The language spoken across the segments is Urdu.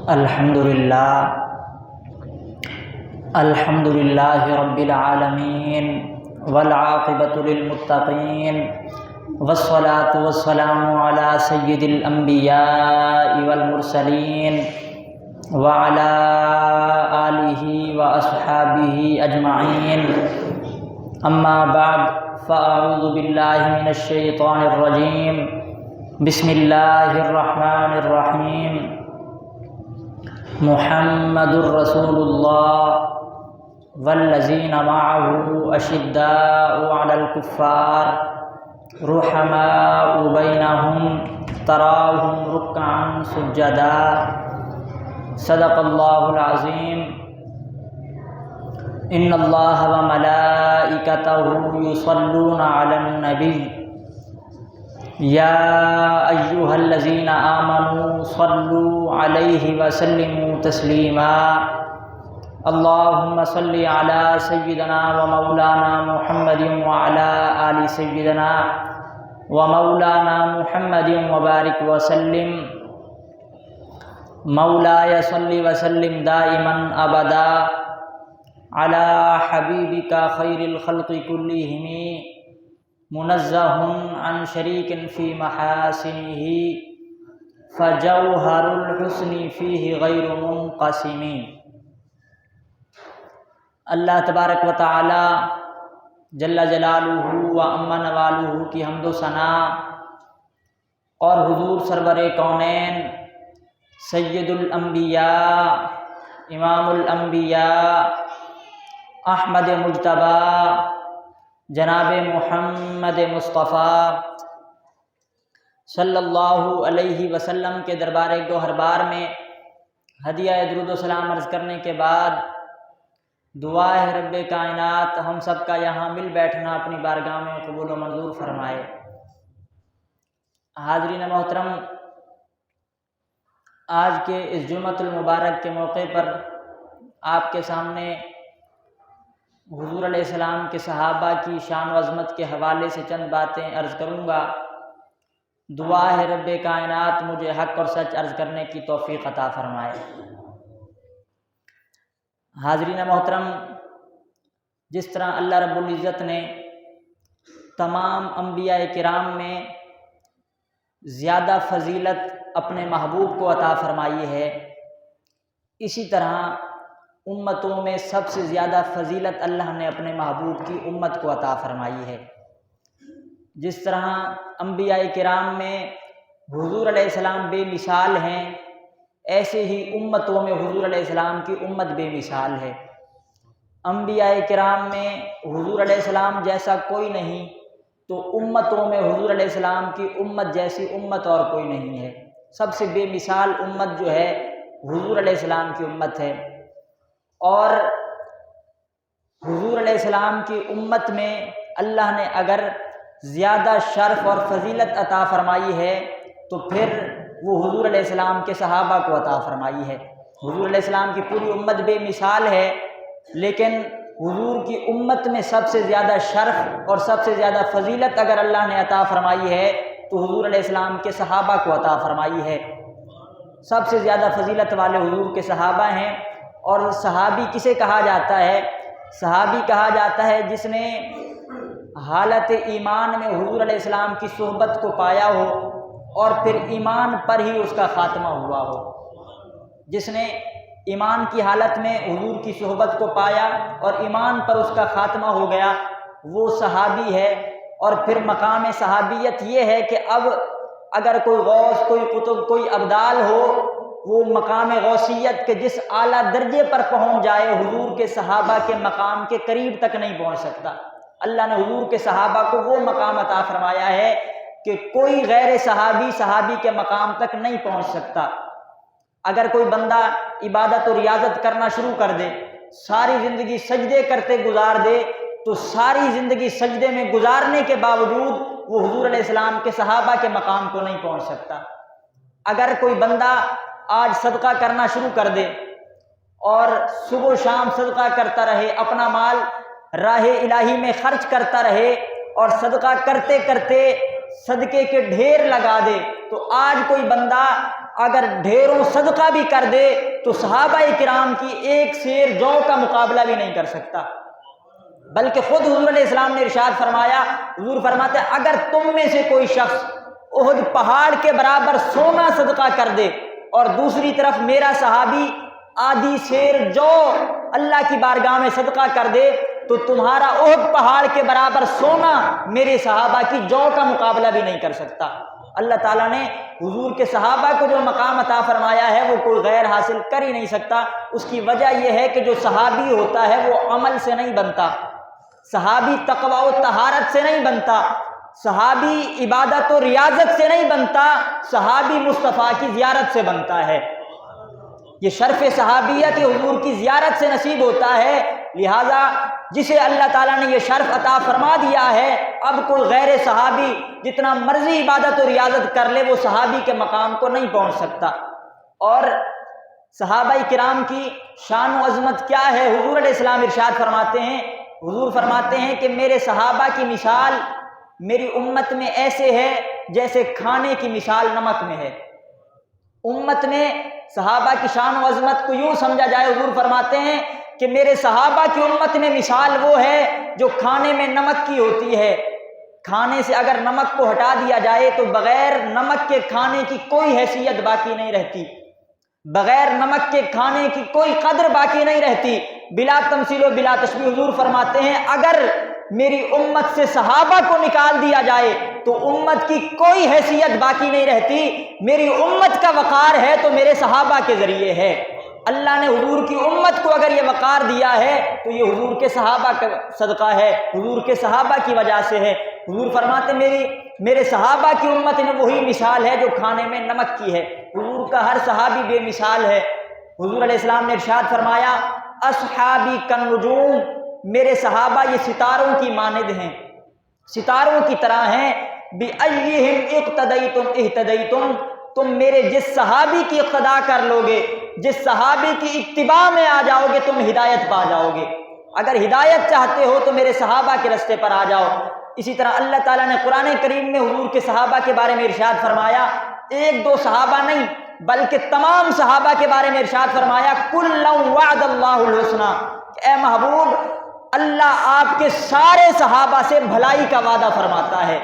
الحمد للہ رب العالمین والعاقبۃ للمتقین والصلاة والسلام علی سید الانبیاء والمرسلین وعلی آلہ واصحابہ اجمعین، اما بعد فاعوذ باللہ من الشیطان الرجیم، بسم اللہ الرحمن الرحیم۔ محمد رسول اللہ والذین معہ اشداء علی الکفار رحماء بینہم تراہم رکعا سجدا، صدق اللہ العظیم۔ ان اللہ وملائکتہ یصلون علی النبی یا ایہا الذین آمنوا صلوا علیہ وسلموا تسلیما، اللہم صل علی سیدنا ومولانا محمد وعلی آل سیدنا ومولانا محمد وبارک وسلم، مولایا صل وسلم دائما ابدا علی حبیبک خیر الخلق کلہم، منزہ عن شریک فی محاسنہ فجوہر الحسن فیہ غیر منقسم۔ اللہ تبارک و تعالی جل جلالہ و عم نوالہ کی حمد و ثنا اور حضور سرور کونین سید الانبیاء امام الانبیاء احمد مجتبی جناب محمد مصطفیٰ صلی اللہ علیہ وسلم کے دربار گوہر بار میں ہدیہ درود و سلام عرض کرنے کے بعد دعا ہے رب کائنات ہم سب کا یہاں مل بیٹھنا اپنی بارگاہ میں قبول و منظور فرمائے۔ حاضرین محترم، آج کے اس جمعۃ المبارک کے موقع پر آپ کے سامنے حضور علیہ السلام کے صحابہ کی شان و عظمت کے حوالے سے چند باتیں عرض کروں گا۔ دعا ہے رب کائنات مجھے حق اور سچ عرض کرنے کی توفیق عطا فرمائے۔ حاضرین محترم، جس طرح اللہ رب العزت نے تمام انبیاء کرام میں زیادہ فضیلت اپنے محبوب کو عطا فرمائی ہے، اسی طرح امتوں میں سب سے زیادہ فضیلت اللہ نے اپنے محبوب کی امت کو عطا فرمائی ہے۔ جس طرح انبیاء کرام میں حضور علیہ السلام بے مثال ہیں، ایسے ہی امتوں میں حضور علیہ السلام کی امت بے مثال ہے۔ انبیاء کرام میں حضور علیہ السلام جیسا کوئی نہیں، تو امتوں میں حضور علیہ السلام کی امت جیسی امت اور کوئی نہیں ہے۔ سب سے بے مثال امت جو ہے حضور علیہ السلام کی امت ہے، اور حضور علیہ السلام کی امت میں اللہ نے اگر زیادہ شرف اور فضیلت عطا فرمائی ہے تو پھر وہ حضور علیہ السلام کے صحابہ کو عطا فرمائی ہے۔ حضور علیہ السلام کی پوری امت بے مثال ہے، لیکن حضور کی امت میں سب سے زیادہ شرف اور سب سے زیادہ فضیلت اگر اللہ نے عطا فرمائی ہے تو حضور علیہ السلام کے صحابہ کو عطا فرمائی ہے۔ سب سے زیادہ فضیلت والے حضور کے صحابہ ہیں۔ اور صحابی کسے کہا جاتا ہے؟ صحابی کہا جاتا ہے جس نے حالت ایمان میں حضور علیہ السلام کی صحبت کو پایا ہو اور پھر ایمان پر ہی اس کا خاتمہ ہوا ہو۔ جس نے ایمان کی حالت میں حضور کی صحبت کو پایا اور ایمان پر اس کا خاتمہ ہو گیا، وہ صحابی ہے۔ اور پھر مقام صحابیت یہ ہے کہ اب اگر کوئی غوث، کوئی قطب، کوئی ابدال ہو، وہ مقام غوثیت کے جس اعلیٰ درجے پر پہنچ جائے حضور کے صحابہ کے مقام کے قریب تک نہیں پہنچ سکتا۔ اللہ نے حضور کے صحابہ کو وہ مقام عطا فرمایا ہے کہ کوئی غیر صحابی کے مقام تک نہیں پہنچ سکتا۔ اگر کوئی بندہ عبادت و ریاضت کرنا شروع کر دے، ساری زندگی سجدے کرتے گزار دے، تو ساری زندگی سجدے میں گزارنے کے باوجود وہ حضور علیہ السلام کے صحابہ کے مقام کو نہیں پہنچ سکتا۔ اگر کوئی بندہ آج صدقہ کرنا شروع کر دے اور صبح و شام صدقہ کرتا رہے، اپنا مال راہ الہی میں خرچ کرتا رہے اور صدقہ کرتے کرتے صدقے کے ڈھیر لگا دے، تو آج کوئی بندہ اگر ڈھیروں صدقہ بھی کر دے تو صحابہ کرام کی ایک سیر جو کا مقابلہ بھی نہیں کر سکتا۔ بلکہ خود حضور علیہ السلام نے ارشاد فرمایا، حضور فرماتے ہیں اگر تم میں سے کوئی شخص احد پہاڑ کے برابر سونا صدقہ کر دے اور دوسری طرف میرا صحابی آدھی سیر جو اللہ کی بارگاہ میں صدقہ کر دے، تو تمہارا احد پہاڑ کے برابر سونا میرے صحابہ کی جو کا مقابلہ بھی نہیں کر سکتا۔ اللہ تعالیٰ نے حضور کے صحابہ کو جو مقام عطا فرمایا ہے وہ کوئی غیر حاصل کر ہی نہیں سکتا۔ اس کی وجہ یہ ہے کہ جو صحابی ہوتا ہے وہ عمل سے نہیں بنتا، صحابی تقوی و طہارت سے نہیں بنتا، صحابی عبادت و ریاضت سے نہیں بنتا، صحابی مصطفیٰ کی زیارت سے بنتا ہے۔ یہ شرف صحابیہ کہ حضور کی زیارت سے نصیب ہوتا ہے، لہٰذا جسے اللہ تعالیٰ نے یہ شرف عطا فرما دیا ہے، اب کوئی غیر صحابی جتنا مرضی عبادت و ریاضت کر لے وہ صحابی کے مقام کو نہیں پہنچ سکتا۔ اور صحابہ کرام کی شان و عظمت کیا ہے؟ حضور علیہ السلام ارشاد فرماتے ہیں، حضور فرماتے ہیں کہ میرے صحابہ کی مثال میری امت میں ایسے ہے جیسے کھانے کی مثال نمک میں ہے۔ امت میں صحابہ کی شان و عظمت کو یوں سمجھا جائے، حضور فرماتے ہیں کہ میرے صحابہ کی امت میں مثال وہ ہے جو کھانے میں نمک کی ہوتی ہے۔ کھانے سے اگر نمک کو ہٹا دیا جائے تو بغیر نمک کے کھانے کی کوئی حیثیت باقی نہیں رہتی، بغیر نمک کے کھانے کی کوئی قدر باقی نہیں رہتی، بلا تمثیل و بلا تشبیہ۔ حضور فرماتے ہیں اگر میری امت سے صحابہ کو نکال دیا جائے تو امت کی کوئی حیثیت باقی نہیں رہتی۔ میری امت کا وقار ہے تو میرے صحابہ کے ذریعے ہے۔ اللہ نے حضور کی امت کو اگر یہ وقار دیا ہے تو یہ حضور کے صحابہ کا صدقہ ہے، حضور کے صحابہ کی وجہ سے ہے۔ حضور فرماتے میرے صحابہ کی امت میں وہی مثال ہے جو کھانے میں نمک کی ہے۔ حضور کا ہر صحابی بے مثال ہے۔ حضور علیہ السلام نے ارشاد فرمایا اصحابی کالنجوم، میرے صحابہ یہ ستاروں کی مانند ہیں، ستاروں کی طرح ہیں۔ بِأَيِّهِمْ اقْتَدَيْتُمْ اهْتَدَيْتُمْ، تم میرے جس صحابی کی اقتداء کر لو گے، جس صحابی کی اتباع میں آ جاؤ گے، تم ہدایت پا جاؤ گے۔ اگر ہدایت چاہتے ہو تو میرے صحابہ کے رستے پر آ جاؤ۔ اسی طرح اللہ تعالیٰ نے قرآن کریم میں حضور کے صحابہ کے بارے میں ارشاد فرمایا، ایک دو صحابہ نہیں بلکہ تمام صحابہ کے بارے میں ارشاد فرمایا کُلًّا وعد اللہ الحسنیٰ، اے محبوب اللہ آپ کے سارے صحابہ سے بھلائی کا وعدہ فرماتا ہے۔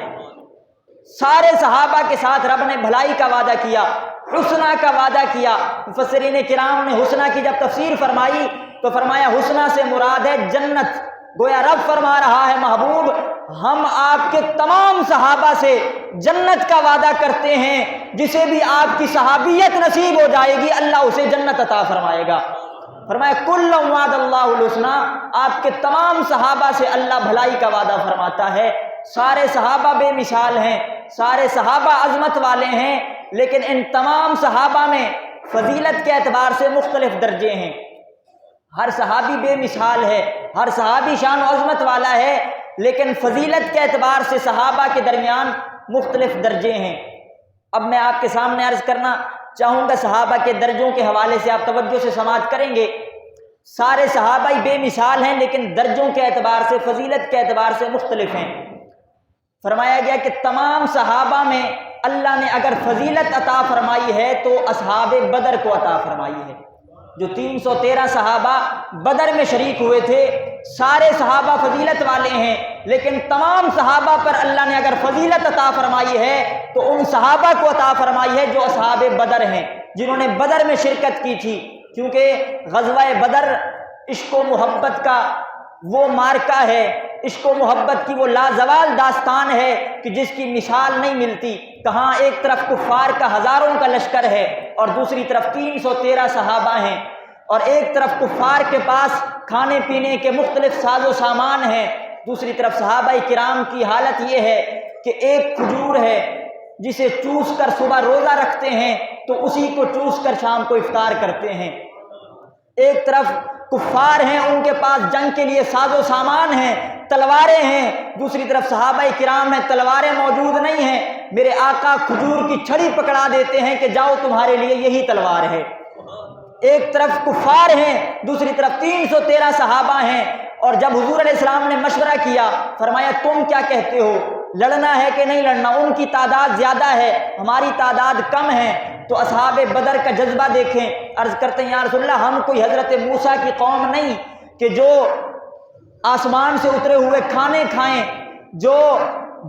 سارے صحابہ کے ساتھ رب نے بھلائی کا وعدہ کیا، حسنہ کا وعدہ کیا۔ مفسرین کرام نے حسنہ کی جب تفسیر فرمائی تو فرمایا حسنہ سے مراد ہے جنت۔ گویا رب فرما رہا ہے محبوب ہم آپ کے تمام صحابہ سے جنت کا وعدہ کرتے ہیں، جسے بھی آپ کی صحابیت نصیب ہو جائے گی اللہ اسے جنت عطا فرمائے گا۔ فرمایا کُلًّا وعد اللہ الحسنیٰ، آپ کے تمام صحابہ سے اللہ بھلائی کا وعدہ فرماتا ہے۔ سارے صحابہ بے مثال ہیں، سارے صحابہ عظمت والے ہیں، لیکن ان تمام صحابہ میں فضیلت کے اعتبار سے مختلف درجے ہیں۔ ہر صحابی بے مثال ہے، ہر صحابی شان و عظمت والا ہے، لیکن فضیلت کے اعتبار سے صحابہ کے درمیان مختلف درجے ہیں۔ اب میں آپ کے سامنے عرض کرنا چاہوں گا، صحابہ کے درجوں کے حوالے سے آپ توجہ سے سماعت کریں گے۔ سارے صحابہ ہی بے مثال ہیں، لیکن درجوں کے اعتبار سے، فضیلت کے اعتبار سے مختلف ہیں۔ فرمایا گیا کہ تمام صحابہ میں اللہ نے اگر فضیلت عطا فرمائی ہے تو اصحاب بدر کو عطا فرمائی ہے۔ جو 313 صحابہ بدر میں شریک ہوئے تھے، سارے صحابہ فضیلت والے ہیں، لیکن تمام صحابہ پر اللہ نے اگر فضیلت عطا فرمائی ہے تو ان صحابہ کو عطا فرمائی ہے جو اصحاب بدر ہیں، جنہوں نے بدر میں شرکت کی تھی۔ کیونکہ غزوہ بدر عشق و محبت کا وہ مارکہ ہے، عشق و محبت کی وہ لازوال داستان ہے کہ جس کی مثال نہیں ملتی۔ کہاں ایک طرف کفار کا ہزاروں کا لشکر ہے اور دوسری طرف 313 صحابہ ہیں، اور ایک طرف کفار کے پاس کھانے پینے کے مختلف ساز و سامان ہیں، دوسری طرف صحابہ کرام کی حالت یہ ہے کہ ایک کھجور ہے جسے چوس کر صبح روزہ رکھتے ہیں تو اسی کو چوس کر شام کو افطار کرتے ہیں۔ ایک طرف کفار ہیں، ان کے پاس جنگ کے لیے ساز و سامان ہیں، تلواریں ہیں، دوسری طرف صحابہ کرام ہیں، تلواریں موجود نہیں ہیں، میرے آقا کھجور کی چھڑی پکڑا دیتے ہیں کہ جاؤ تمہارے لیے یہی تلوار ہے۔ ایک طرف کفار ہیں، دوسری طرف 313 صحابہ ہیں، اور جب حضور علیہ السلام نے مشورہ کیا، فرمایا تم کیا کہتے ہو، لڑنا ہے کہ نہیں لڑنا؟ ان کی تعداد زیادہ ہے، ہماری تعداد کم ہے۔ تو اصحاب بدر کا جذبہ دیکھیں، عرض کرتے ہیں یا رسول اللہ ہم کوئی حضرت موسیٰ کی قوم نہیں کہ جو آسمان سے اترے ہوئے کھانے کھائیں، جو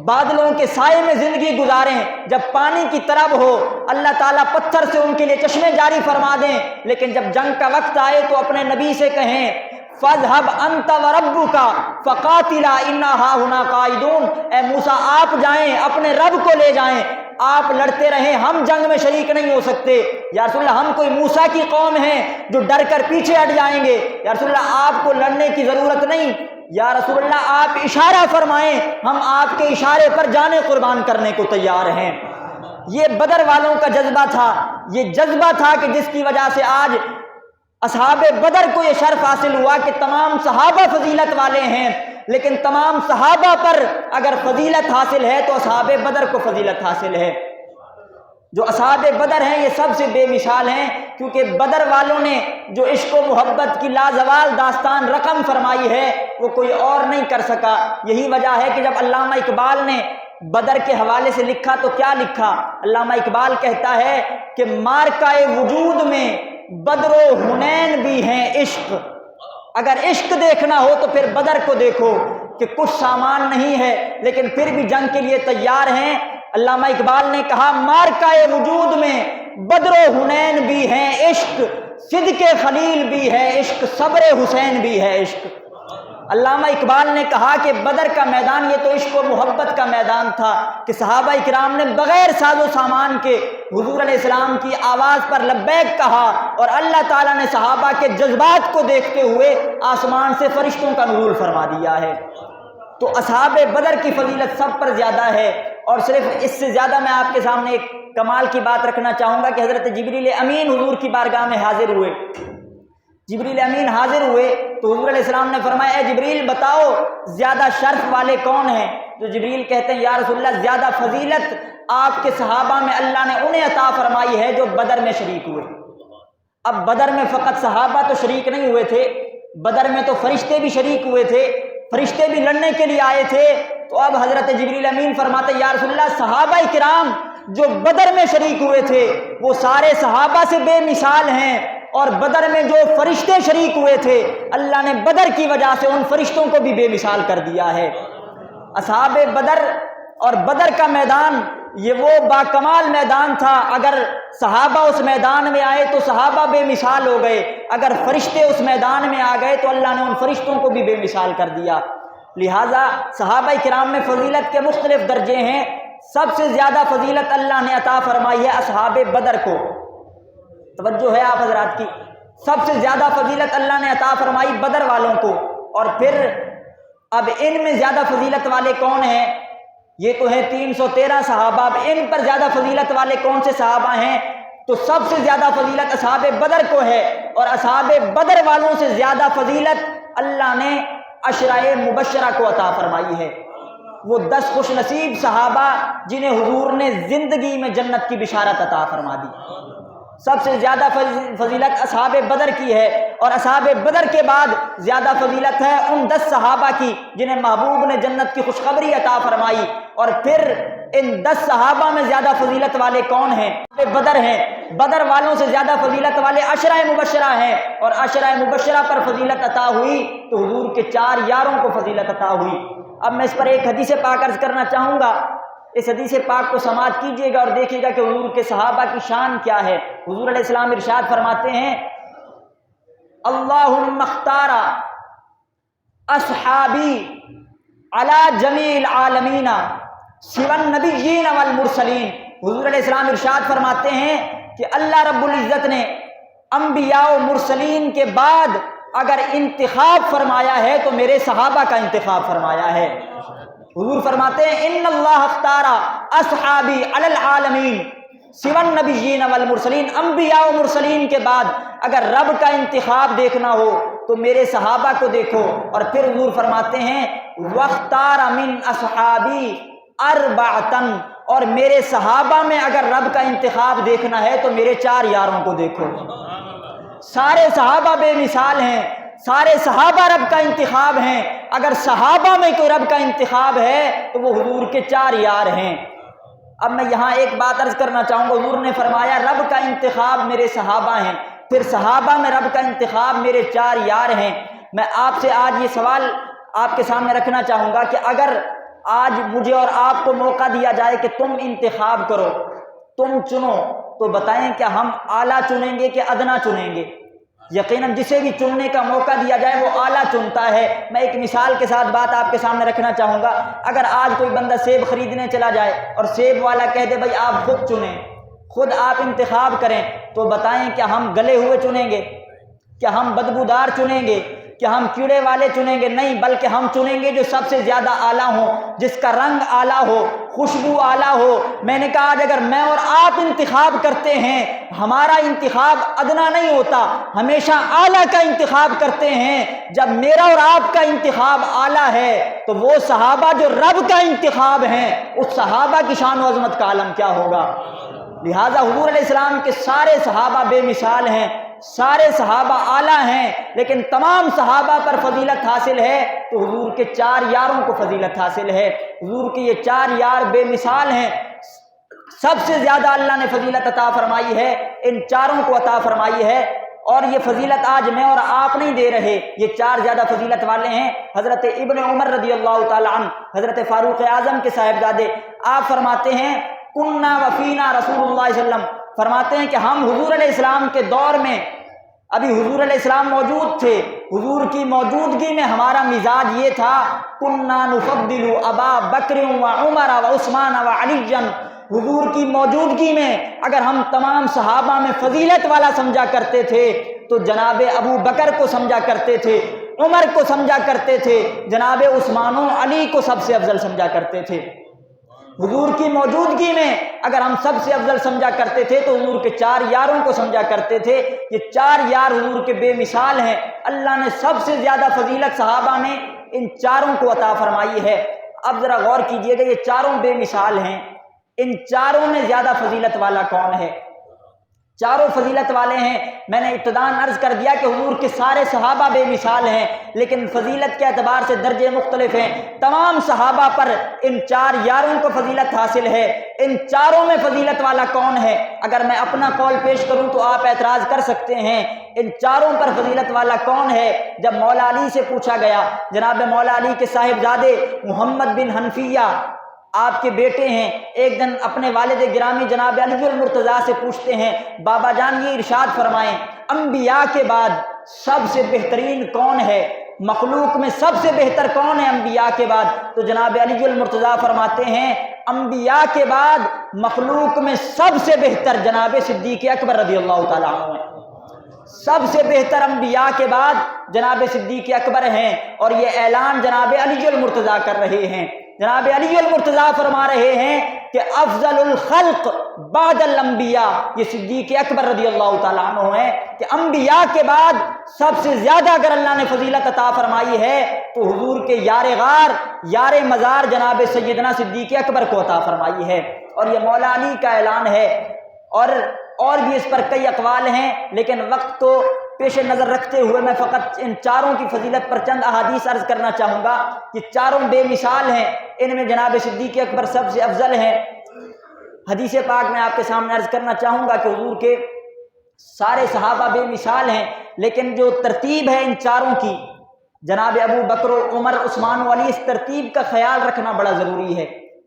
بادلوں کے سائے میں زندگی گزاریں، جب پانی کی طلب ہو اللہ تعالیٰ پتھر سے ان کے لیے چشمے جاری فرما دیں، لیکن جب جنگ کا وقت آئے تو اپنے نبی سے کہیں فَاذْهَبْ أَنْتَ وَرَبُّكَ فَقَاتِلَا إِنَّا هَاهُنَا قَاعِدُونَ، اے موسیٰ آپ جائیں، اپنے رب کو لے جائیں، آپ لڑتے رہیں، ہم جنگ میں شریک نہیں ہو سکتے۔ یا رسول اللہ ہم کوئی موسیٰ کی قوم ہیں جو ڈر کر پیچھے ہٹ جائیں گے؟ یا رسول اللہ آپ کو لڑنے کی ضرورت نہیں، یا رسول اللہ آپ اشارہ فرمائیں، ہم آپ کے اشارے پر جانیں قربان کرنے کو تیار ہیں۔ یہ بدر والوں کا جذبہ تھا، یہ جذبہ تھا کہ جس کی وجہ سے آج اصحاب بدر کو یہ شرف حاصل ہوا کہ تمام صحابہ فضیلت والے ہیں، لیکن تمام صحابہ پر اگر فضیلت حاصل ہے تو اصحاب بدر کو فضیلت حاصل ہے۔ جو اصحاب بدر ہیں یہ سب سے بے مثال ہیں، کیونکہ بدر والوں نے جو عشق و محبت کی لازوال داستان رقم فرمائی ہے وہ کوئی اور نہیں کر سکا۔ یہی وجہ ہے کہ جب علامہ اقبال نے بدر کے حوالے سے لکھا تو کیا لکھا؟ علامہ اقبال کہتا ہے کہ مارکائے وجود میں بدر و حنین بھی ہیں عشق، اگر عشق دیکھنا ہو تو پھر بدر کو دیکھو کہ کچھ سامان نہیں ہے لیکن پھر بھی جنگ کے لیے تیار ہیں۔ علامہ اقبال نے کہا مارکائے وجود میں بدر و حنین بھی ہیں عشق، صدق خلیل بھی ہے عشق، صبر حسین بھی ہے عشق۔ علامہ اقبال نے کہا کہ بدر کا میدان یہ تو عشق و محبت کا میدان تھا کہ صحابہ اکرام نے بغیر ساز و سامان کے حضور علیہ السلام کی آواز پر لبیک کہا، اور اللہ تعالیٰ نے صحابہ کے جذبات کو دیکھتے ہوئے آسمان سے فرشتوں کا نزول فرما دیا ہے۔ تو اصحاب بدر کی فضیلت سب پر زیادہ ہے، اور صرف اس سے زیادہ میں آپ کے سامنے ایک کمال کی بات رکھنا چاہوں گا کہ حضرت جبریل امین حضور کی بارگاہ میں حاضر ہوئے۔ جبریل امین حاضر ہوئے تو حضور علیہ السلام نے فرمایا اے جبریل بتاؤ زیادہ شرف والے کون ہیں؟ تو جبریل کہتے ہیں یا رسول اللہ زیادہ فضیلت آپ کے صحابہ میں اللہ نے انہیں عطا فرمائی ہے جو بدر میں شریک ہوئے۔ اب بدر میں فقط صحابہ تو شریک نہیں ہوئے تھے، بدر میں تو فرشتے بھی شریک ہوئے تھے، فرشتے بھی لڑنے کے لیے آئے تھے۔ تو اب حضرت جبریل امین فرماتے یا رسول اللہ صحابہ کرام جو بدر میں شریک ہوئے تھے وہ سارے صحابہ سے بے مثال ہیں، اور بدر میں جو فرشتے شریک ہوئے تھے اللہ نے بدر کی وجہ سے ان فرشتوں کو بھی بے مثال کر دیا ہے۔ اصحاب بدر اور بدر کا میدان یہ وہ باکمال میدان تھا، اگر صحابہ اس میدان میں آئے تو صحابہ بے مثال ہو گئے، اگر فرشتے اس میدان میں آ گئے تو اللہ نے ان فرشتوں کو بھی بے مثال کر دیا۔ لہٰذا صحابہ کرام میں فضیلت کے مختلف درجے ہیں، سب سے زیادہ فضیلت اللہ نے عطا فرمائی ہے اصحاب بدر کو۔ توجہ ہے آپ حضرات کی، سب سے زیادہ فضیلت اللہ نے عطا فرمائی بدر والوں کو۔ اور پھر اب ان میں زیادہ فضیلت والے کون ہیں؟ یہ تو ہیں 313 صحابہ، اب ان پر زیادہ فضیلت والے کون سے صحابہ ہیں؟ تو سب سے زیادہ فضیلت اصحاب بدر کو ہے، اور اصحاب بدر والوں سے زیادہ فضیلت اللہ نے عشرہ مبشرہ کو عطا فرمائی ہے، وہ 10 خوش نصیب صحابہ جنہیں حضور نے زندگی میں جنت کی بشارت عطا فرما دی۔ سب سے زیادہ فضیلت اصحاب بدر کی ہے، اور اصحاب بدر کے بعد زیادہ فضیلت ہے ان 10 صحابہ کی جنہیں محبوب نے جنت کی خوشخبری عطا فرمائی۔ اور پھر ان 10 صحابہ میں زیادہ فضیلت والے کون ہیں؟ بدر ہیں۔ بدر والوں سے زیادہ فضیلت والے عشرہ مبشرہ ہیں، اور عشرہ مبشرہ پر فضیلت عطا ہوئی تو حضور کے 4 یاروں کو فضیلت عطا ہوئی۔ اب میں اس پر ایک حدیث پاک عرض کرنا چاہوں گا، اس حدیث پاک کو سماعت کیجئے گا اور دیکھیے گا کہ حضور کے صحابہ کی شان کیا ہے۔ حضور علیہ السلام ارشاد فرماتے ہیں اللہم اختار اصحابی علی جمیع العالمین سوى النبیین والمرسلین۔ حضور علیہ السلام ارشاد فرماتے ہیں کہ اللہ رب العزت نے انبیاء و مرسلین کے بعد اگر انتخاب فرمایا ہے تو میرے صحابہ کا انتخاب فرمایا ہے۔ حضور فرماتے ہیں ان اللہ اختار اصحابی علی العالمین سوى النبیین والمرسلین، انبیاء و مرسلین کے بعد اگر رب کا انتخاب دیکھنا ہو تو میرے صحابہ کو دیکھو۔ اور پھر حضور فرماتے ہیں واختار من اصحابی اربعتن، اور میرے صحابہ میں اگر رب کا انتخاب دیکھنا ہے تو میرے 4 یاروں کو دیکھو۔ سارے صحابہ بے مثال ہیں، سارے صحابہ رب کا انتخاب ہیں، اگر صحابہ میں کوئی رب کا انتخاب ہے تو وہ حضور کے 4 یار ہیں۔ اب میں یہاں ایک بات عرض کرنا چاہوں گا، حضور نے فرمایا رب کا انتخاب میرے صحابہ ہیں، پھر صحابہ میں رب کا انتخاب میرے 4 یار ہیں۔ میں آپ سے آج یہ سوال آپ کے سامنے رکھنا چاہوں گا کہ اگر آج مجھے اور آپ کو موقع دیا جائے کہ تم انتخاب کرو، تم چنو، تو بتائیں کہ ہم اعلیٰ چنیں گے کہ ادنا چنیں گے؟ یقیناً جسے بھی چننے کا موقع دیا جائے وہ اعلیٰ چنتا ہے۔ میں ایک مثال کے ساتھ بات آپ کے سامنے رکھنا چاہوں گا، اگر آج کوئی بندہ سیب خریدنے چلا جائے اور سیب والا کہہ دے بھائی آپ خود چنیں، خود آپ انتخاب کریں، تو بتائیں کہ ہم گلے ہوئے چنیں گے، کہ ہم بدبودار چنیں گے، کہ ہم کیڑے والے چنیں گے؟ نہیں، بلکہ ہم چنیں گے جو سب سے زیادہ اعلیٰ ہوں، جس کا رنگ اعلیٰ ہو، خوشبو اعلیٰ ہو۔ میں نے کہا آج اگر میں اور آپ انتخاب کرتے ہیں، ہمارا انتخاب ادنا نہیں ہوتا، ہمیشہ اعلیٰ کا انتخاب کرتے ہیں۔ جب میرا اور آپ کا انتخاب اعلیٰ ہے تو وہ صحابہ جو رب کا انتخاب ہیں، اس صحابہ کی شان و عظمت کا عالم کیا ہوگا؟ لہذا حضور علیہ السلام کے سارے صحابہ بے مثال ہیں، سارے صحابہ اعلیٰ ہیں، لیکن تمام صحابہ پر فضیلت حاصل ہے تو حضور کے 4 یاروں کو فضیلت حاصل ہے۔ حضور کے یہ 4 یار بے مثال ہیں، سب سے زیادہ اللہ نے فضیلت عطا فرمائی ہے، ان 4 کو عطا فرمائی ہے، اور یہ فضیلت آج میں اور آپ نہیں دے رہے، یہ 4 زیادہ فضیلت والے ہیں۔ حضرت ابن عمر رضی اللہ تعالی عنہ، حضرت فاروق اعظم کے صاحبزادے، آپ فرماتے ہیں کننا وفینا رسول اللہ صلی اللہ علیہ وسلم، فرماتے ہیں کہ ہم حضور علیہ السلام کے دور میں، ابھی حضور علیہ السلام موجود تھے، حضور کی موجودگی میں ہمارا مزاج یہ تھا، کننا نفضل ابا بکر و عمر و عثمان و علی، حضور کی موجودگی میں اگر ہم تمام صحابہ میں فضیلت والا سمجھا کرتے تھے تو جناب ابو بکر کو سمجھا کرتے تھے، عمر کو سمجھا کرتے تھے، جناب عثمان و علی کو سب سے افضل سمجھا کرتے تھے۔ حضور کی موجودگی میں اگر ہم سب سے افضل سمجھا کرتے تھے تو حضور کے 4 یاروں کو سمجھا کرتے تھے۔ یہ 4 یار حضور کے بے مثال ہیں، اللہ نے سب سے زیادہ فضیلت صحابہ میں ان 4 کو عطا فرمائی ہے۔ اب ذرا غور کیجئے گا، یہ 4 بے مثال ہیں، ان 4 میں زیادہ فضیلت والا کون ہے؟ 4 فضیلت والے ہیں۔ میں نے ابتداءً عرض کر دیا کہ حضور کے سارے صحابہ بے مثال ہیں، لیکن فضیلت کے اعتبار سے درجے مختلف ہیں۔ تمام صحابہ پر ان 4 یاروں کو فضیلت حاصل ہے۔ ان 4 میں فضیلت والا کون ہے؟ اگر میں اپنا قول پیش کروں تو آپ اعتراض کر سکتے ہیں، ان 4 پر فضیلت والا کون ہے؟ جب مولا علی سے پوچھا گیا، جناب مولا علی کے صاحبزادے محمد بن حنفیہ آپ کے بیٹے ہیں، ایک دن اپنے والد گرامی جناب علی المرتضیٰ سے پوچھتے ہیں، بابا جان یہ ارشاد فرمائیں انبیاء کے بعد سب سے بہترین کون ہے؟ مخلوق میں سب سے بہتر کون ہے انبیاء کے بعد؟ تو جناب علی المرتضیٰ فرماتے ہیں انبیاء کے بعد مخلوق میں سب سے بہتر جناب صدیق اکبر رضی اللہ تعالیٰ عنہ ہیں۔ سب سے بہتر انبیاء کے بعد جناب صدیق اکبر ہیں، اور یہ اعلان جناب علی المرتضیٰ کر رہے ہیں۔ جناب علی المرتضیٰ فرما رہے ہیں کہ افضل الخلق بعد الانبیاء، یہ صدیق اکبر رضی اللہ تعالیٰ عنہ ہیں کہ انبیاء کے بعد سب سے زیادہ اگر اللہ نے فضیلت عطا فرمائی ہے تو حضور کے یار غار، یار مزار جناب سیدنا صدیق اکبر کو عطا فرمائی ہے، اور یہ مولا علی کا اعلان ہے۔ اور بھی اس پر کئی اقوال ہیں، لیکن وقت کو پیش نظر رکھتے ہوئے میں فقط ان 4 کی فضیلت پر چند احادیث عرض کرنا چاہوں گا۔ یہ 4 بے مثال ہیں، ان میں جناب صدیق اکبر سب سے افضل ہیں۔ حدیث پاک میں آپ کے سامنے عرض کرنا چاہوں گا کہ حضور کے سارے صحابہ بے مثال ہیں، لیکن جو ترتیب ہے ان 4 کی، جناب ابو بکر و عمر عثمان و علی، اس ترتیب کا خیال رکھنا بڑا ضروری ہے۔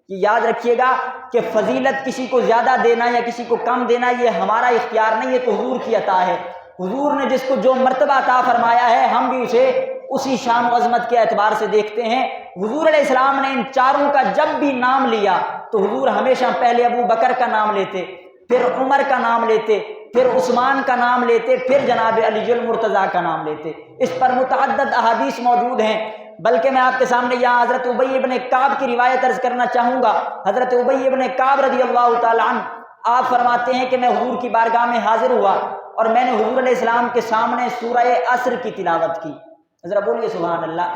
کہ یاد رکھیے گا کہ فضیلت کسی کو زیادہ دینا یا کسی کو کم دینا یہ ہمارا اختیار نہیں، یہ تو حضور کی عطا ہے۔ حضور نے جس کو جو مرتبہ عطا فرمایا ہے ہم بھی اسے اسی شان و عظمت کے اعتبار سے دیکھتے ہیں۔ حضور علیہ السلام نے ان 4 کا جب بھی نام لیا تو حضور ہمیشہ پہلے ابو بکر کا نام لیتے، پھر عمر کا نام لیتے، پھر عثمان کا نام لیتے، پھر جناب علی المرتضیٰ کا نام لیتے۔ اس پر متعدد احادیث موجود ہیں، بلکہ میں آپ کے سامنے یہاں حضرت ابی ابن کعب کی روایت عرض کرنا چاہوں گا۔ حضرت ابی ابن کعب رضی اللہ تعالیٰ عنہ آپ فرماتے ہیں کہ میں حضور کی بارگاہ میں حاضر ہوا اور میں نے حضور علیہ السلام کے سامنے سورہ عصر کی تلاوت کی۔ ذرا بولیے سبحان اللہ۔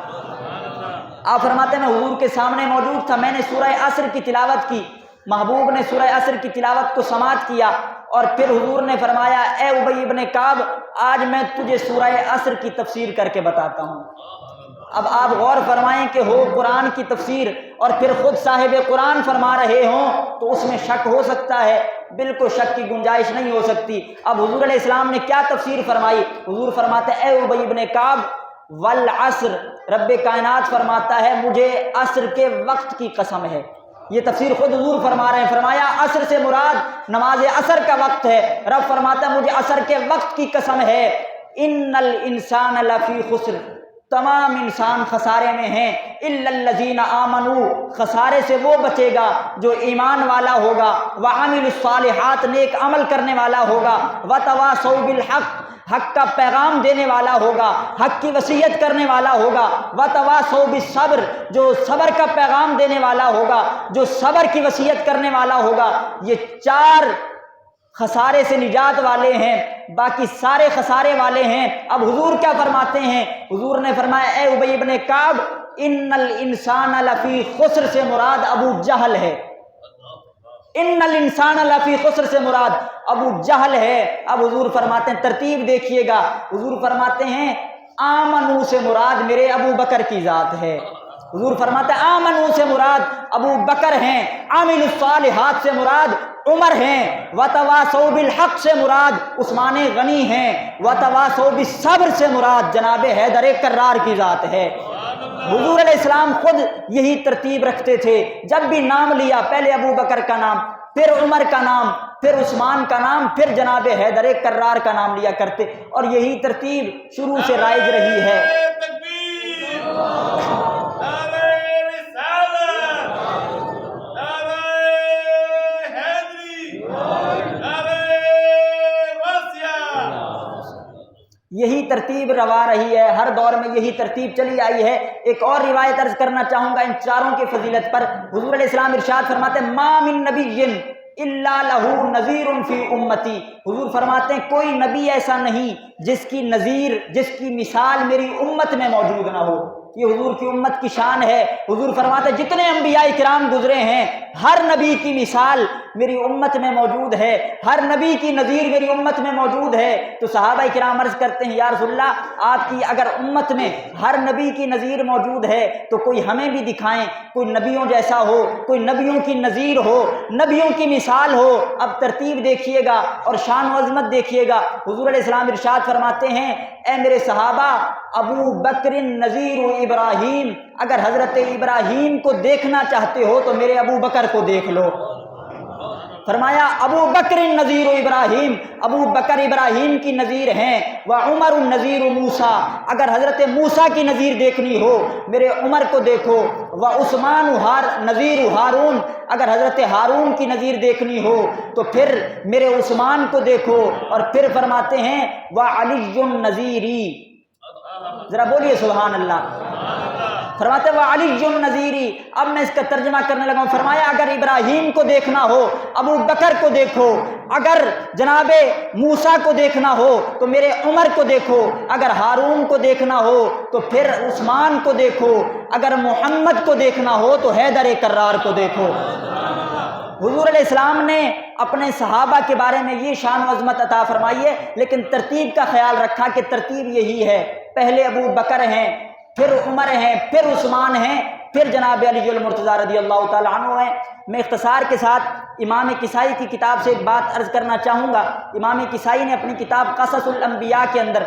آپ فرماتے ہیں میں حضور کے سامنے موجود تھا، میں نے سورہ عصر کی تلاوت کی، محبوب نے سورہ عصر کی تلاوت کو سماعت کیا اور پھر حضور نے فرمایا اے ابی ابن کعب آج میں تجھے سورہ عصر کی تفسیر کر کے بتاتا ہوں۔ اب آپ غور فرمائیں کہ ہو قرآن کی تفسیر اور پھر خود صاحب قرآن فرما رہے ہوں تو اس میں شک ہو سکتا ہے؟ بالکل شک کی گنجائش نہیں ہو سکتی۔ اب حضور علیہ السلام نے کیا تفسیر فرمائی؟ حضور فرماتے ہیں اے ابی ابن کعب والعصر، رب کائنات فرماتا ہے مجھے عصر کے وقت کی قسم ہے۔ یہ تفسیر خود حضور فرما رہے ہیں، فرمایا عصر سے مراد نماز عصر کا وقت ہے۔ رب فرماتا ہے مجھے عصر کے وقت کی قسم ہے، ان الانسان لفی خسر، تمام انسان خسارے میں ہیں، الا الذین آمنوا، خسارے سے وہ بچے گا جو ایمان والا ہوگا، وعملوا الصالحات، نیک عمل کرنے والا ہوگا، وتواصوا بالحق، حق کا پیغام دینے والا ہوگا، حق کی وصیت کرنے والا ہوگا، وتواصوا بالصبر، جو صبر کا پیغام دینے والا ہوگا، جو صبر کی وصیت کرنے والا ہوگا۔ یہ چار خسارے سے نجات والے ہیں، باقی سارے خسارے والے ہیں۔ اب حضور کیا فرماتے ہیں؟ حضور نے فرمایا اے ابی ابن کعب ان الانسان لفی خسر سے مراد ابو جہل ہے، ان الانسان لفی خسر سے مراد ابو جہل ہے۔ اب حضور فرماتے ہیں ترتیب دیکھیے گا، حضور فرماتے ہیں آمنو سے مراد میرے ابو بکر کی ذات ہے۔ حضور فرماتے ہیں آمنو سے مراد ابو بکر ہیں، عامل الصالحات سے مراد عمر ہیں، وتواصوا بالحق سے مراد عثمان غنی ہیں، وتواصوا بالصبر سے مراد جناب حیدر کرار کی ذات ہے۔ حضور علیہ السلام خود یہی ترتیب رکھتے تھے، جب بھی نام لیا پہلے ابو بکر کا نام، پھر عمر کا نام، پھر عثمان کا نام، پھر جناب حیدر کرار کا نام لیا کرتے، اور یہی ترتیب شروع سے رائج رہی ہے۔ یہی ترتیب روا رہی ہے، ہر دور میں یہی ترتیب چلی آئی ہے۔ ایک اور روایت عرض کرنا چاہوں گا ان چاروں کی فضیلت پر۔ حضور علیہ السلام ارشاد فرماتے ہیں ما من نبی الا لہ نذیر فی امتی، حضور فرماتے ہیں کوئی نبی ایسا نہیں جس کی نذیر، جس کی مثال میری امت میں موجود نہ ہو۔ یہ حضور کی امت کی شان ہے۔ حضور فرماتے ہیں جتنے انبیاء کرام گزرے ہیں ہر نبی کی مثال میری امت میں موجود ہے، ہر نبی کی نذیر میری امت میں موجود ہے۔ تو صحابہ کرام عرض کرتے ہیں یا رسول اللہ آپ کی اگر امت میں ہر نبی کی نذیر موجود ہے تو کوئی ہمیں بھی دکھائیں، کوئی نبیوں جیسا ہو، کوئی نبیوں کی نذیر ہو، نبیوں کی مثال ہو۔ اب ترتیب دیکھیے گا اور شان و عظمت دیکھیے گا۔ حضور علیہ السلام ارشاد فرماتے ہیں اے میرے صحابہ ابو بکر نذیر ابراہیم، اگر حضرت ابراہیم کو دیکھنا چاہتے ہو تو میرے ابو بکر کو دیکھ لو۔ فرمایا ابو بکر نذیر ابراہیم، ابو بکر ابراہیم کی نذیر ہیں، وعمر النذیر موسیٰ، اگر حضرت موسیٰ کی نذیر دیکھنی ہو میرے عمر کو دیکھو، وعثمان نذیر ہارون، اگر حضرت ہارون کی نذیر دیکھنی ہو تو پھر میرے عثمان کو دیکھو، اور پھر فرماتے ہیں وعلی النذیری، ذرا بولیے سبحان اللہ، فرماتے ہیں وعلی النذیری۔ اب میں اس کا ترجمہ کرنے لگا ہوں، فرمایا اگر ابراہیم کو دیکھنا ہو ابو بکر کو دیکھو، اگر جناب موسیٰ کو دیکھنا ہو تو میرے عمر کو دیکھو، اگر ہارون کو دیکھنا ہو تو پھر عثمان کو دیکھو، اگر محمد کو دیکھنا ہو تو حیدر کرار کو دیکھو۔ حضور علیہ السلام نے اپنے صحابہ کے بارے میں یہ شان و عظمت عطا فرمائی ہے، لیکن ترتیب کا خیال رکھا کہ ترتیب یہی ہے، پہلے ابو بکر ہیں، پھر عمر ہیں، پھر عثمان ہیں، پھر جناب علی المرتضیٰ رضی اللہ تعالیٰ عنہ ہیں۔ میں اختصار کے ساتھ امام کسائی کی کتاب سے ایک بات عرض کرنا چاہوں گا۔ امام کسائی نے اپنی کتاب قصص الانبیاء کے اندر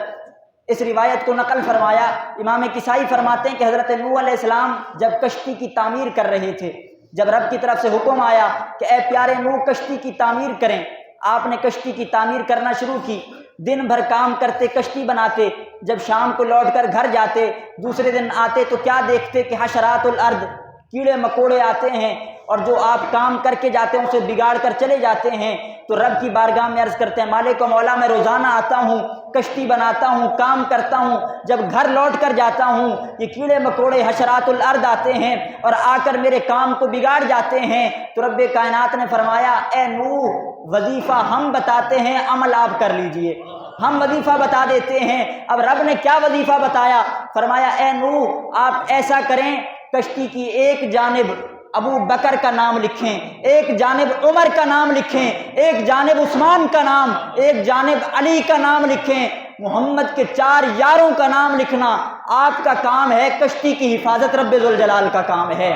اس روایت کو نقل فرمایا۔ امام کسائی فرماتے ہیں کہ حضرت نوح علیہ السلام جب کشتی کی تعمیر کر رہے تھے، جب رب کی طرف سے حکم آیا کہ اے پیارے نوح کشتی کی تعمیر کریں، آپ نے کشتی کی تعمیر کرنا شروع کی، دن بھر کام کرتے، کشتی بناتے، جب شام کو لوٹ کر گھر جاتے، دوسرے دن آتے تو کیا دیکھتے کہ حشرات الارض، کیڑے مکوڑے آتے ہیں، اور جو آپ کام کر کے جاتے ہیں اسے بگاڑ کر چلے جاتے ہیں۔ تو رب کی بارگاہ میں عرض کرتے ہیں مالک و مولا میں روزانہ آتا ہوں، کشتی بناتا ہوں، کام کرتا ہوں، جب گھر لوٹ کر جاتا ہوں یہ کیڑے مکوڑے حشرات الارض آتے ہیں اور آ کر میرے کام کو بگاڑ جاتے ہیں۔ تو رب کائنات نے فرمایا اے نوح وظیفہ ہم بتاتے ہیں، عمل آپ کر لیجئے، ہم وظیفہ بتا دیتے ہیں۔ اب رب نے کیا وظیفہ بتایا؟ فرمایا اے نوح آپ ایسا کریں، کشتی کی ایک جانب ابو بکر کا نام لکھیں، ایک جانب عمر کا نام لکھیں، ایک جانب عثمان کا نام، ایک جانب علی کا نام لکھیں، محمد کے 4 یاروں کا نام لکھنا آپ کا کام ہے، کشتی کی حفاظت رب ذوالجلال کا کام ہے۔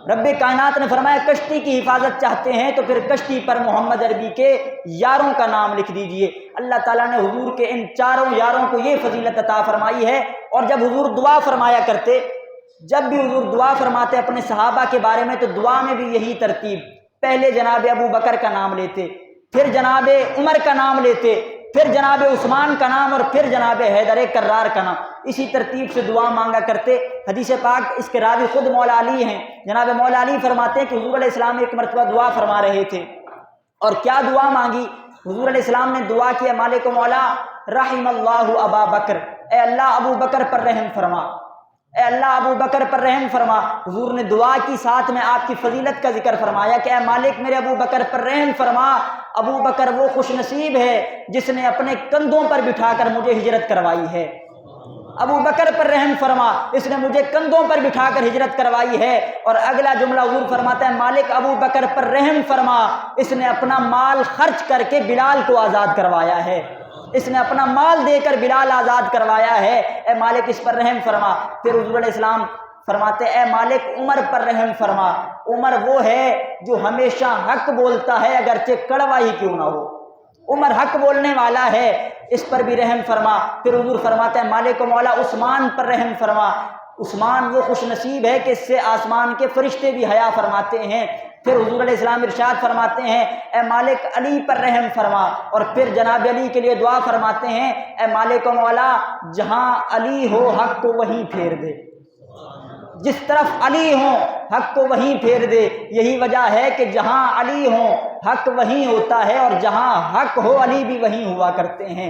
رب کائنات نے فرمایا کشتی کی حفاظت چاہتے ہیں تو پھر کشتی پر محمد عربی کے یاروں کا نام لکھ دیجئے۔ اللہ تعالیٰ نے حضور کے ان 4 یاروں کو یہ فضیلت عطا فرمائی ہے۔ اور جب حضور دعا فرمایا کرتے، جب بھی حضور دعا فرماتے اپنے صحابہ کے بارے میں، تو دعا میں بھی یہی ترتیب، پہلے جناب ابو بکر کا نام لیتے، پھر جناب عمر کا نام لیتے، پھر جناب عثمان کا نام، اور پھر جناب حیدر کرار کا نام، اسی ترتیب سے دعا مانگا کرتے۔ حدیث پاک اس کے راوی خود مولا علی ہیں، جناب مولا علی فرماتے ہیں کہ حضور علیہ السلام ایک مرتبہ دعا فرما رہے تھے، اور کیا دعا مانگی؟ حضور علیہ السلام نے دعا کیا، مالک و مولا رحم اللہ ابا بکر، اے اللہ ابو بکر پر رحم فرما، اے اللہ ابو بکر پر رحم فرما۔ حضور نے دعا کی، ساتھ میں آپ کی فضیلت کا ذکر فرمایا کہ اے مالک میرے ابو بکر پر رحم فرما، ابو بکر وہ خوش نصیب ہے جس نے اپنے کندھوں پر بٹھا کر مجھے ہجرت کروائی ہے، ابو بکر پر رحم فرما، اس نے مجھے کندھوں پر بٹھا کر ہجرت کروائی ہے۔ اور اگلا جملہ حضور فرماتا ہے مالک ابو بکر پر رحم فرما، اس نے اپنا مال خرچ کر کے بلال کو آزاد کروایا ہے، اس نے اپنا مال دے کر بلال آزاد کروایا ہے، اے مالک اس پر رحم فرما۔ پھر حضور علیہ السلام فرماتے اے مالک عمر پر رحم فرما، عمر وہ ہے جو ہمیشہ حق بولتا ہے اگرچہ کڑوا ہی کیوں نہ ہو، عمر حق بولنے والا ہے، اس پر بھی رحم فرما۔ پھر حضور فرماتے ہیں مالک و مولا عثمان پر رحم فرما، عثمان وہ خوش نصیب ہے کہ اس سے آسمان کے فرشتے بھی حیا فرماتے ہیں۔ پھر حضور علیہ السلام ارشاد فرماتے ہیں اے مالک علی پر رحم فرما، اور پھر جناب علی کے لیے دعا فرماتے ہیں اے مالک و مولا جہاں علی ہو حق کو وہیں پھیر دے، جس طرف علی ہوں حق کو وہیں پھیر دے۔ یہی وجہ ہے کہ جہاں علی ہوں حق وہیں ہوتا ہے، اور جہاں حق ہو علی بھی وہیں ہوا کرتے ہیں۔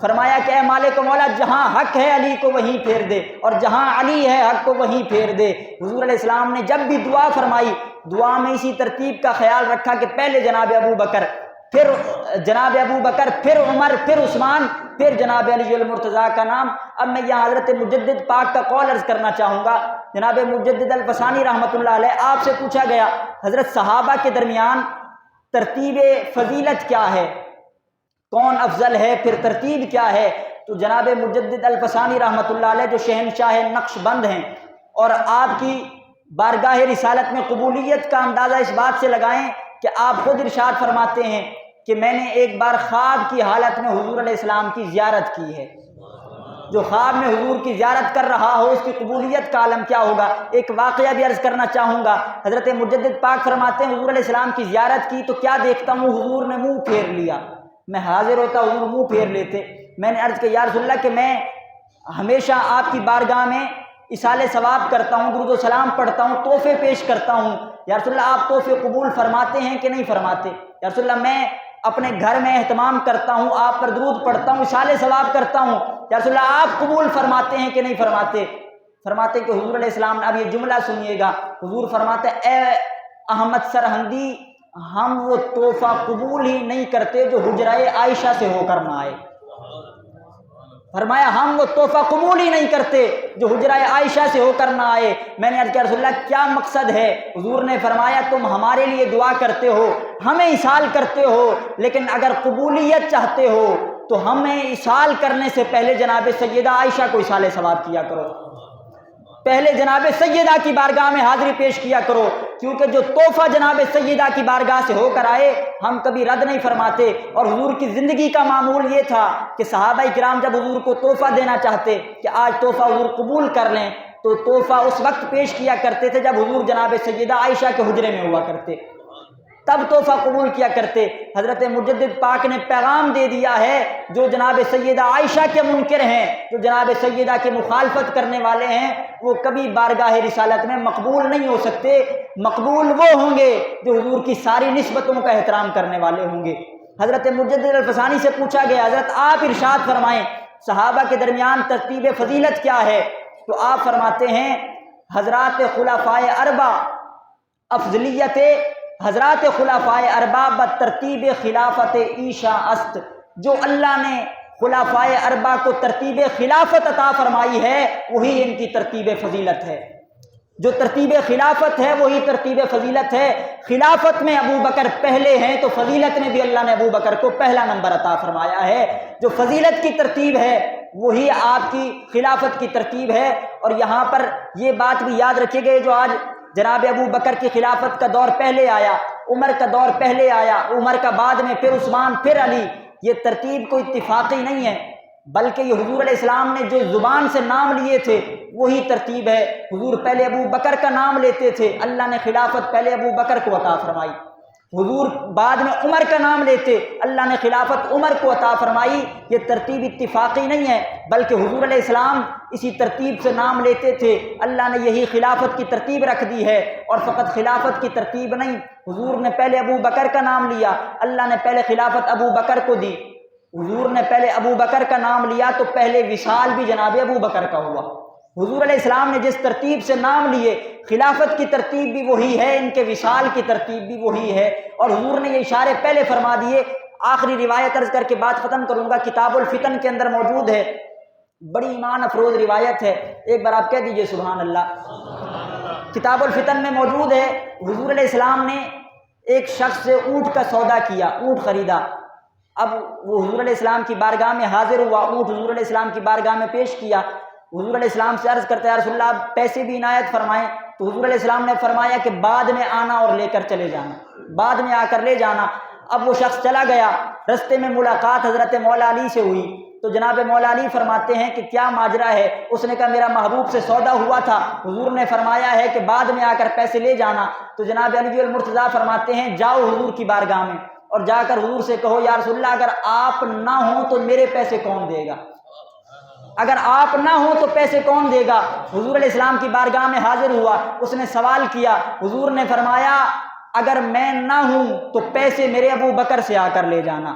فرمایا کہ اے مالک و مولا جہاں حق ہے علی کو وہیں پھیر دے، اور جہاں علی ہے حق کو وہیں پھیر دے۔ حضور علیہ السلام نے جب بھی دعا فرمائی، دعا میں اسی ترتیب کا خیال رکھا کہ پہلے جناب ابو بکر، پھر جناب ابو بکر، پھر عمر، پھر عثمان، پھر جناب علی المرتضیٰ کا نام۔ اب میں یہاں حضرت مجدد پاک کا قول عرض کرنا چاہوں گا۔ جناب مجدد الفسانی رحمۃ اللہ علیہ، آپ سے پوچھا گیا حضرت صحابہ کے درمیان ترتیب فضیلت کیا ہے، کون افضل ہے، پھر ترتیب کیا ہے؟ تو جناب مجدد الفسانی رحمۃ اللہ علیہ جو شہنشاہ نقش بند ہیں، اور آپ کی بارگاہ رسالت میں قبولیت کا اندازہ اس بات سے لگائیں کہ آپ خود ارشاد فرماتے ہیں کہ میں نے ایک بار خواب کی حالت میں حضور علیہ السلام کی زیارت کی ہے۔ جو خواب میں حضور کی زیارت کر رہا ہو اس کی قبولیت کا عالم کیا ہوگا۔ ایک واقعہ بھی عرض کرنا چاہوں گا۔ حضرت مجدد پاک فرماتے ہیں حضور علیہ السلام کی زیارت کی تو کیا دیکھتا ہوں حضور نے منہ پھیر لیا، میں حاضر ہوتا حضور منہ پھیر لیتے۔ میں نے عرض کیا یا رسول اللہ کہ میں ہمیشہ آپ کی بارگاہ میں اصال ثواب کرتا ہوں، درود و سلام پڑھتا ہوں، تحفے پیش کرتا ہوں، یا رسول اللہ آپ تحفے قبول فرماتے ہیں کہ نہیں فرماتے؟ یا رسول اللہ میں اپنے گھر میں اہتمام کرتا ہوں، آپ پر درود پڑھتا ہوں، اصال ثواب کرتا ہوں، یا رسول اللہ آپ قبول فرماتے ہیں کہ نہیں فرماتے؟ فرماتے کہ حضور علیہ السلام نے، اب یہ جملہ سنیے گا، حضور فرماتے اے احمد سرہندی ہم وہ تحفہ قبول ہی نہیں کرتے جو حجرہ عائشہ سے ہو کر نہ آئے۔ فرمایا ہم وہ تحفہ قبول ہی نہیں کرتے جو حجرہ عائشہ سے ہو کر نہ آئے۔ میں نے عرض کیا رسول اللہ کیا مقصد ہے؟ حضور نے فرمایا تم ہمارے لیے دعا کرتے ہو، ہمیں اصال کرتے ہو، لیکن اگر قبولیت چاہتے ہو تو ہمیں اصال کرنے سے پہلے جناب سیدہ عائشہ کو اصال ثواب کیا کرو، پہلے جناب سیدہ کی بارگاہ میں حاضری پیش کیا کرو، کیونکہ جو تحفہ جناب سیدہ کی بارگاہ سے ہو کر آئے ہم کبھی رد نہیں فرماتے۔ اور حضور کی زندگی کا معمول یہ تھا کہ صحابہ کرام جب حضور کو تحفہ دینا چاہتے کہ آج تحفہ حضور قبول کر لیں تو تحفہ اس وقت پیش کیا کرتے تھے جب حضور جناب سیدہ عائشہ کے حجرے میں ہوا کرتے، تب تحفہ قبول کیا کرتے۔ حضرت مجدد پاک نے پیغام دے دیا ہے جو جناب سیدہ عائشہ کے منکر ہیں، جو جناب سیدہ کی مخالفت کرنے والے ہیں، وہ کبھی بارگاہ رسالت میں مقبول نہیں ہو سکتے۔ مقبول وہ ہوں گے جو حضور کی ساری نسبتوں کا احترام کرنے والے ہوں گے۔ حضرت مجدد الفسانی سے پوچھا گیا حضرت آپ ارشاد فرمائیں صحابہ کے درمیان ترتیب فضیلت کیا ہے؟ تو آپ فرماتے ہیں حضرات خلفائے اربع، افضلیت حضرات خلفائے اربع بترتیب خلافت عیشا است، جو اللہ نے خلفائے اربع کو ترتیب خلافت عطا فرمائی ہے وہی ان کی ترتیب فضیلت ہے۔ جو ترتیب خلافت ہے وہی ترتیب فضیلت ہے۔ خلافت میں ابو بکر پہلے ہیں تو فضیلت میں بھی اللہ نے ابو بکر کو پہلا نمبر عطا فرمایا ہے۔ جو فضیلت کی ترتیب ہے وہی آپ کی خلافت کی ترتیب ہے۔ اور یہاں پر یہ بات بھی یاد رکھیے گا، جو آج جناب ابو بکر کی خلافت کا دور پہلے آیا، عمر کا دور پہلے آیا، عمر کا بعد میں، پھر عثمان، پھر علی، یہ ترتیب کوئی اتفاقی نہیں ہے، بلکہ یہ حضور علیہ السلام نے جو زبان سے نام لیے تھے وہی ترتیب ہے۔ حضور پہلے ابو بکر کا نام لیتے تھے، اللہ نے خلافت پہلے ابو بکر کو عطا فرمائی۔ حضور بعد میں عمر کا نام لیتے، اللہ نے خلافت عمر کو عطا فرمائی۔ یہ ترتیب اتفاقی نہیں ہے، بلکہ حضور علیہ السلام اسی ترتیب سے نام لیتے تھے، اللہ نے یہی خلافت کی ترتیب رکھ دی ہے۔ اور فقط خلافت کی ترتیب نہیں، حضور نے پہلے ابو بکر کا نام لیا، اللہ نے پہلے خلافت ابو بکر کو دی۔ حضور نے پہلے ابو بکر کا نام لیا تو پہلے وصال بھی جناب ابو بکر کا ہوا۔ حضور علیہ السلام نے جس ترتیب سے نام لیے، خلافت کی ترتیب بھی وہی ہے، ان کے وصال کی ترتیب بھی وہی ہے۔ اور حضور نے یہ اشارے پہلے فرما دیے۔ آخری روایت عرض کر کے بات ختم کروں گا، کتاب الفتن کے اندر موجود ہے، بڑی ایمان افروز روایت ہے، ایک بار آپ کہہ دیجئے سبحان اللہ۔ کتاب الفتن میں موجود ہے، حضور علیہ السلام نے ایک شخص سے اونٹ کا سودا کیا، اونٹ خریدا۔ اب وہ حضور علیہ السلام کی بارگاہ میں حاضر ہوا، اونٹ حضور علیہ السلام کی بارگاہ میں پیش کیا۔ حضور علیہ السلام سے عرض کرتا ہے، یا رسول اللہ آپ پیسے بھی عنایت فرمائیں۔ تو حضور علیہ السلام نے فرمایا کہ بعد میں آنا اور لے کر چلے جانا، بعد میں آ کر لے جانا۔ اب وہ شخص چلا گیا، رستے میں ملاقات حضرت مولا علی سے ہوئی، تو جناب مولا علی فرماتے ہیں کہ کیا ماجرا ہے؟ اس نے کہا میرا محبوب سے سودا ہوا تھا، حضور نے فرمایا ہے کہ بعد میں آ کر پیسے لے جانا۔ تو جناب علی المرتضیٰ فرماتے ہیں جاؤ حضور کی بارگاہ میں اور جا کر حضور سے کہو یا رسول اللہ اگر آپ نہ ہوں تو میرے پیسے کون دے گا؟ اگر آپ نہ ہوں تو پیسے کون دے گا؟ حضور علیہ السلام کی بارگاہ میں حاضر ہوا، اس نے سوال کیا، حضور نے فرمایا اگر میں نہ ہوں تو پیسے میرے ابو بکر سے آ کر لے جانا۔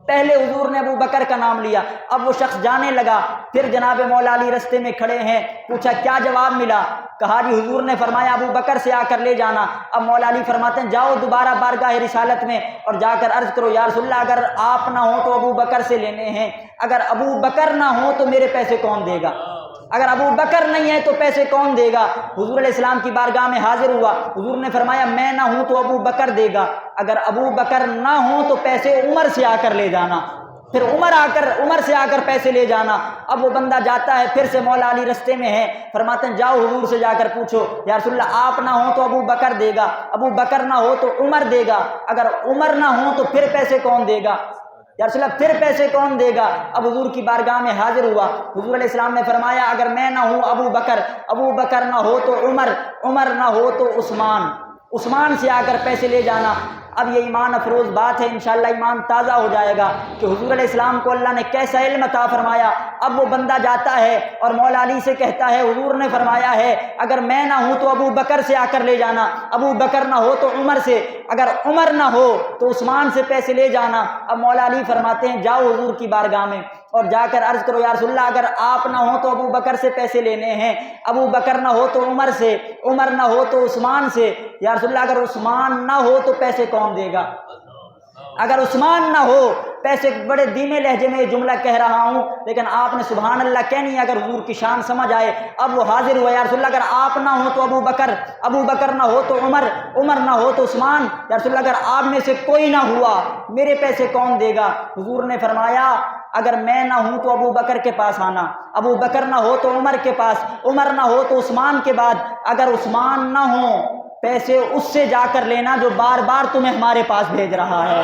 پہلے حضور نے ابو بکر کا نام لیا۔ اب وہ شخص جانے لگا، پھر جناب مولا علی رستے میں کھڑے ہیں، پوچھا کیا جواب ملا؟ کہا جی حضور نے فرمایا ابو بکر سے آ کر لے جانا۔ اب مولا علی فرماتے ہیں جاؤ دوبارہ بارگاہ رسالت میں اور جا کر عرض کرو یا رسول اللہ اگر آپ نہ ہوں تو ابو بکر سے لینے ہیں، اگر ابو بکر نہ ہوں تو میرے پیسے کون دے گا؟ اگر ابو بکر نہیں ہے تو پیسے کون دے گا؟ حضور علیہ السلام کی بارگاہ میں حاضر ہوا، حضور نے فرمایا میں نہ ہوں تو ابو بکر دے گا، اگر ابو بکر نہ ہوں تو پیسے عمر سے آ کر لے جانا، پھر عمر سے آ کر پیسے لے جانا۔ اب وہ بندہ جاتا ہے، پھر سے مولا علی رستے میں ہے، فرماتے ہیں جاؤ حضور سے جا کر پوچھو یا رسول اللہ آپ نہ ہوں تو ابو بکر دے گا، ابو بکر نہ ہو تو عمر دے گا، اگر عمر نہ ہوں تو پھر پیسے کون دے گا؟ یا رسول اللہ پھر پیسے کون دے گا؟ اب حضور کی بارگاہ میں حاضر ہوا، حضور علیہ السلام نے فرمایا اگر میں نہ ہوں ابو بکر نہ ہو تو عمر نہ ہو تو عثمان سے آ کر پیسے لے جانا۔ اب یہ ایمان افروز بات ہے، انشاءاللہ ایمان تازہ ہو جائے گا کہ حضور علیہ السلام کو اللہ نے کیسا علم عطا فرمایا۔ اب وہ بندہ جاتا ہے اور مولا علی سے کہتا ہے حضور نے فرمایا ہے اگر میں نہ ہوں تو ابو بکر سے آ کر لے جانا، ابو بکر نہ ہو تو عمر سے، اگر عمر نہ ہو تو عثمان سے پیسے لے جانا۔ اب مولا علی فرماتے ہیں جاؤ حضور کی بارگاہ میں اور جا کر عرض کرو یا رسول اللہ اگر آپ نہ ہوں تو ابو بکر سے پیسے لینے ہیں، ابو بکر نہ ہو تو عمر سے، عمر نہ ہو تو عثمان سے، یا رسول اللہ اگر عثمان نہ ہو تو پیسے کون دے گا؟ اگر عثمان نہ ہو، پیسے بڑے دھیمے لہجے میں یہ جملہ کہہ رہا ہوں لیکن آپ نے سبحان اللہ کہنی ہے اگر حضور کی شان سمجھ آئے۔ اب وہ حاضر ہوا یا رسول اللہ اگر آپ نہ ہو تو ابو بکر نہ ہو تو عمر نہ ہو تو عثمان، یا رسول اللہ اگر آپ میں سے کوئی نہ ہوا میرے پیسے کون دے گا؟ حضور نے فرمایا اگر میں نہ ہوں تو ابو بکر کے پاس آنا، ابو بکر نہ ہو تو عمر کے پاس، عمر نہ ہو تو عثمان کے بعد، اگر عثمان نہ ہو پیسے اس سے جا کر لینا جو بار بار تمہیں ہمارے پاس بھیج رہا ہے،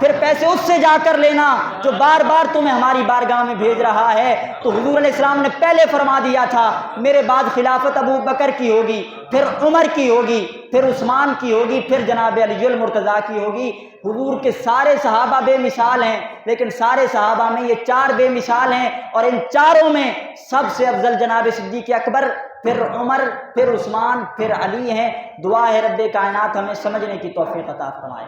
پھر پیسے اس سے جا کر لینا جو بار بار تمہیں ہماری بارگاہ میں بھیج رہا ہے۔ تو حضور علیہ السلام نے پہلے فرما دیا تھا میرے بعد خلافت ابو بکر کی ہوگی، پھر عمر کی ہوگی، پھر عثمان کی ہوگی، پھر جناب علی المرتضیٰ کی ہوگی۔ حضور کے سارے صحابہ بے مثال ہیں لیکن سارے صحابہ میں یہ 4 بے مثال ہیں، اور ان چاروں میں سب سے افضل جناب صدیق اکبر، پھر عمر، پھر عثمان، پھر علی ہیں۔ دعا ہے رب کائنات ہمیں سمجھنے کی توفیق عطا فرمائے۔